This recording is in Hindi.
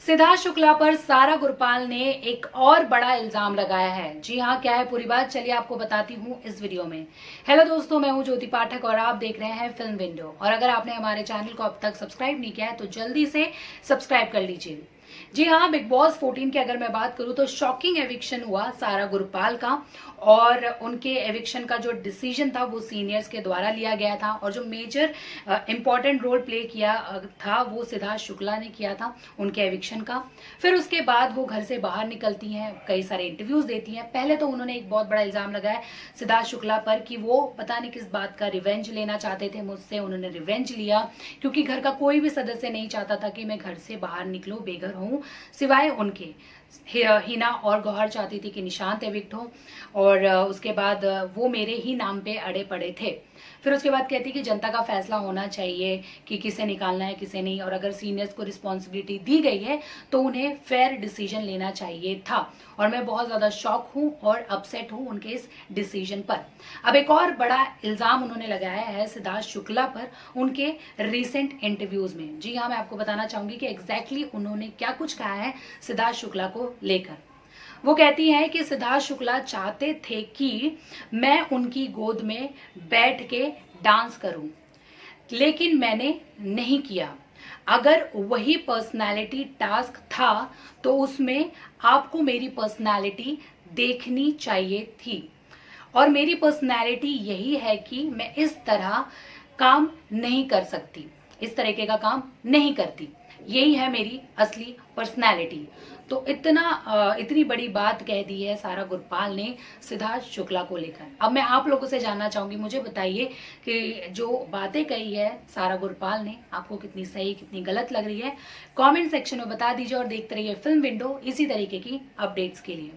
सिद्धार्थ शुक्ला पर सारा गुरपाल ने एक और बड़ा इल्जाम लगाया है। जी हाँ, क्या है पूरी बात, चलिए आपको बताती हूँ इस वीडियो में। हेलो दोस्तों, मैं हूँ ज्योति पाठक और आप देख रहे हैं फिल्म विंडो। और अगर आपने हमारे चैनल को अब तक सब्सक्राइब नहीं किया है तो जल्दी से सब्सक्राइब कर लीजिए। जी हाँ, बिग बॉस 14 की अगर मैं बात करूं तो शॉकिंग एविक्शन हुआ सारा गुरपाल का। और उनके एविक्शन का जो डिसीजन था वो सीनियर्स के द्वारा लिया गया था और जो मेजर इंपॉर्टेंट रोल प्ले किया था वो सिद्धार्थ शुक्ला ने किया था उनके एविक्शन का। फिर उसके बाद वो घर से बाहर निकलती हैं, कई सारे इंटरव्यूज देती हैं। पहले तो उन्होंने एक बहुत बड़ा इल्जाम लगाया सिद्धार्थ शुक्ला पर कि वो पता नहीं किस बात का रिवेंज लेना चाहते थे मुझसे। उन्होंने रिवेंज लिया क्योंकि घर का कोई भी सदस्य नहीं चाहता था कि मैं घर से बाहर निकलूं, बेघर हूं, सिवाय उनके। हिना और गौहर चाहती थी कि निशांत एविक्ट हो और उसके बाद वो मेरे ही नाम पे अड़े पड़े थे। फिर उसके बाद कहती कि जनता का फैसला होना चाहिए कि किसे निकालना है किसे नहीं, और अगर सीनियर्स को रिस्पॉन्सिबिलिटी दी गई है तो उन्हें फेयर डिसीजन लेना चाहिए था। और मैं बहुत ज्यादा शॉक हूं और अपसेट हूं उनके इस डिसीजन पर। अब एक और बड़ा इल्जाम उन्होंने लगाया है सिद्धार्थ शुक्ला पर उनके रिसेंट इंटरव्यूज में। जी हाँ, मैं आपको बताना चाहूंगी कि एग्जैक्टली उन्होंने क्या कुछ कहा है सिद्धार्थ शुक्ला को लेकर। वो कहती हैं कि सिद्धार्थ शुक्ला चाहते थे कि मैं उनकी गोद में बैठ के डांस करूं, लेकिन मैंने नहीं किया। अगर वही पर्सनालिटी टास्क था तो उसमें आपको मेरी पर्सनालिटी देखनी चाहिए थी। और मेरी पर्सनालिटी यही है कि मैं इस तरह काम नहीं कर सकती, इस तरीके का काम नहीं करती। यही है मेरी असली पर्सनालिटी। तो इतनी बड़ी बात कह दी है सारा गुरपाल ने सिद्धार्थ शुक्ला को लेकर। अब मैं आप लोगों से जानना चाहूंगी, मुझे बताइए कि जो बातें कही है सारा गुरपाल ने आपको कितनी सही कितनी गलत लग रही है। कमेंट सेक्शन में बता दीजिए और देखते रहिए फिल्म विंडो इसी तरीके की अपडेट्स के लिए।